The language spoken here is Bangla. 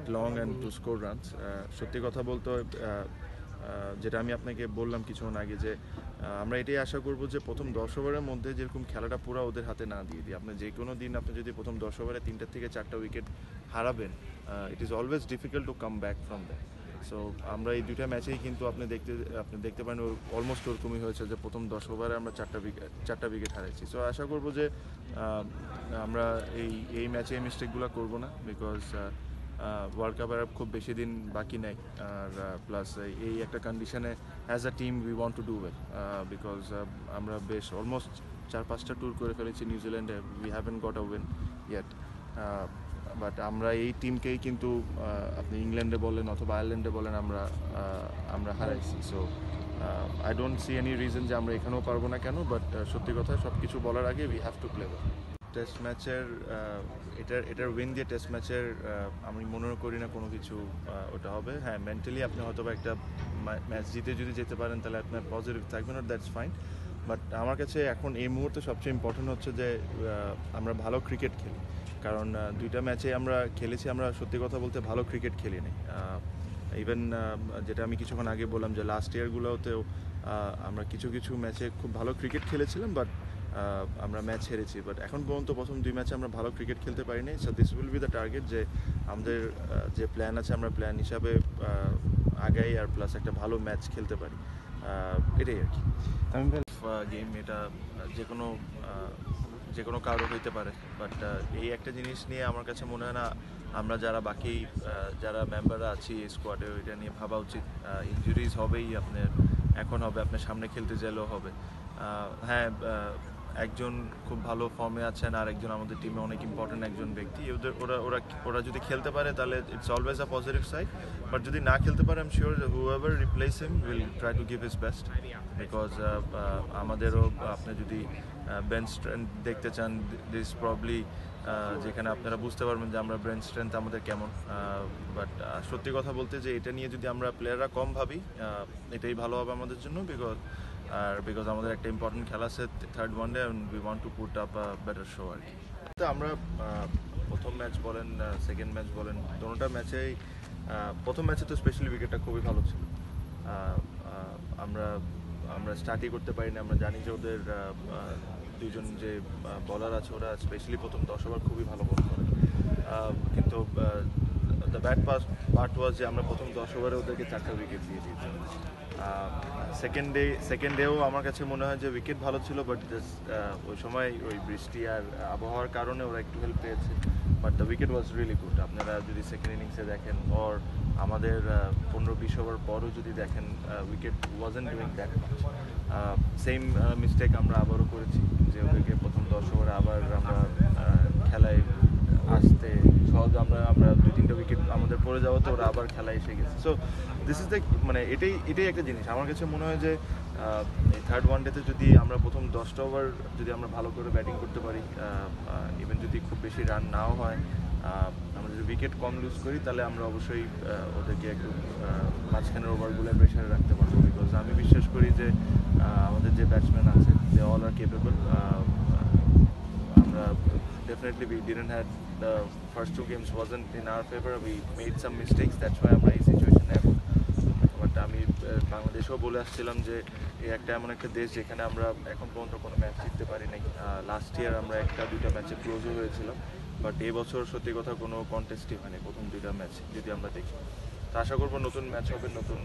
Bat long and to score runs. সত্যি কথা বলতে যেটা আমি আপনাকে বললাম কিছুক্ষণ আগে যে আমরা এটাই আশা করব যে প্রথম 10 ওভারের মধ্যে যেরকম খেলাটা পুরো ওদের হাতে না দিয়ে দিই। আপনি যে কোনো দিন আপনি যদি প্রথম 10 ওভারে 3টা থেকে 4টা উইকেট হারাবেন, it is always difficult to come back from that. So আমরা এই দুইটা ম্যাচেই কিন্তু আপনি দেখতে পারেন অলমোস্ট ওরকমই হয়েছে যে প্রথম 10 ওভারে আমরা 4টা উইকেট হারাইছি। সো আশা করব যে আমরা এই ম্যাচে এই মিস্টেকগুলো করবো না, বিকজ ওয়ার্ল্ড কাপের খুব বেশি দিন বাকি নেই। আর প্লাস এই একটা কন্ডিশনে as a team we want to do well, because আমরা বেশ অলমোস্ট 4-5টা ট্যুর করে ফেলেছি নিউজিল্যান্ডে, we haven't got a win yet. But আমরা এই টিমকেই কিন্তু আপনি ইংল্যান্ডে বলেন অথবা আয়ারল্যান্ডে বলেন আমরা হারাইছি। So I don't see any reason যে আমরা এখানেও পারবো না কেন। বাট সত্যি কথা সব কিছু বলার আগে we have to play well. Test ম্যাচের এটার উইন দিয়ে টেস্ট ম্যাচের আমি মনে করি না কোনো কিছু ওটা হবে। হ্যাঁ, মেন্টালি আপনি হয়তো একটা ম্যাচ জিতে যদি যেতে পারেন তাহলে আপনার পজিটিভ থাকবেন, আর দ্যাটস ফাইন। বাট আমার কাছে এখন এই মুহূর্তে সবচেয়ে ইম্পর্টেন্ট হচ্ছে যে আমরা ভালো ক্রিকেট খেলি। কারণ দুইটা ম্যাচে আমরা খেলেছি, আমরা সত্যি কথা বলতে ভালো ক্রিকেট খেলি নাই। ইভেন যেটা আমি কিছুক্ষণ আগে বললাম যে লাস্ট ইয়ারগুলোতেও আমরা কিছু ম্যাচে খুব ভালো ক্রিকেট খেলেছিলাম, বাট আমরা ম্যাচ হেরেছি। বাট এখন পর্যন্ত প্রথম 2 ম্যাচে আমরা ভালো ক্রিকেট খেলতে পারিনি। So this will be the target যে আমাদের যে প্ল্যান আছে আমরা প্ল্যান হিসাবে আগাই, আর প্লাস একটা ভালো ম্যাচ খেলতে পারি, এটাই আর কি। আমি গেম এটা যে কোনো কারো হইতে পারে, বাট এই একটা জিনিস নিয়ে আমার কাছে মনে হয় না আমরা যারা বাকি যারা মেম্বাররা আছি এই স্কোয়াডে ওইটা নিয়ে ভাবা উচিত। ইনজুরিজ হবেই, এখন হবে, আপনার সামনে খেলতে চাইলেও হবে। হ্যাঁ, একজন খুব ভালো ফর্মে আছেন আর একজন আমাদের টিমে অনেক ইম্পর্টেন্ট একজন ব্যক্তি, ওরা যদি খেলতে পারে তাহলে it's always a positive side. But যদি না খেলতে পারে I am sure whoever replace him will try to give his best, because আমাদেরও আপনি যদি বেঞ্চ স্ট্রেংথ দেখতে চান, দিস প্রবলি যেখানে আপনারা বুঝতে পারবেন যে আমরা বেঞ্চ স্ট্রেংথ আমাদের কেমন। বাট সত্যি কথা বলতে যে এটা নিয়ে যদি আমরা প্লেয়াররা কম ভাবি, এটাই ভালো হবে আমাদের জন্য, বিকজ আমাদের একটা ইম্পর্টেন্ট খেলা আছে third one day, and we want to put up a better show আর কি। তো আমরা প্রথম ম্যাচ বলেন সেকেন্ড ম্যাচ বলেন দোনোটা ম্যাচেই, প্রথম ম্যাচে তো স্পেশালি উইকেটটা খুবই ভালো ছিল। আমরা স্টার্টই করতে পারি না। আমরা জানি যে ওদের দুইজন যে বলার আছে ওরা স্পেশালি প্রথম 10 ওভার খুবই ভালো বল করে, কিন্তু দ্য ব্যাড পার্ট ওয়াজ যে আমরা প্রথম 10 ওভারে ওদেরকে 4টা উইকেট দিয়ে দিয়েছি। সেকেন্ড ডেও আমার কাছে মনে হয় যে উইকেট ভালো ছিল, বাট ওই সময় ওই বৃষ্টি আর আবহাওয়ার কারণে ওরা একটু হেল্প পেয়েছে, but the wicket was really good. আপনারা যদি সেকেন্ড ইনিংসে দেখেন ওর আমাদের 15-20 ওভার পরও যদি দেখেন, wicket wasn't doing that much. Same mistake আমরা আবারও করেছি যে ওদেরকে প্রথম 10 ওভারে আবার আমরা খেলায় আসতে সহজ আমরা 2-3টা উইকেট আমাদের পড়ে যাওয়াতে ওরা আবার খেলায় এসে গেছে। সো দিস ইজ দ্য মানে এটাই একটা জিনিস আমার কাছে মনে হয় যে এই থার্ড ওয়ানডেতে যদি আমরা প্রথম 10টা ওভার যদি আমরা ভালো করে ব্যাটিং করতে পারি, ইভেন যদি খুব বেশি রান নাও হয়, আমরা যদি উইকেট কম লুজ করি, তাহলে আমরা অবশ্যই ওদেরকে একটু মাঝখানের ওভারগুলো প্রেশারে রাখতে পারবো। বিকজ আমি বিশ্বাস করি যে আমাদের যে ব্যাটসম্যান আছে দে অল আর কেপেবল। আমরা definitely we didn't had the first 2 games wasn't in our favor, we made some mistakes, that's why আমরা এই সিচুয়েশনে এখন। বাট আমি বাংলাদেশেও বলে আসছিলাম যে এই একটা এমন একটা দেশ যেখানে আমরা এখন পর্যন্ত কোনো ম্যাচ জিততে পারি নাই। লাস্ট ইয়ার আমরা 1-2টা ম্যাচে ক্লোজও হয়েছিলাম, বাট এই বছর সত্যি কথা কোনো কন্টেস্টই হয়নি প্রথম 2টা ম্যাচ যদি আমরা দেখি। তো আশা করবো নতুন ম্যাচ হবে, নতুন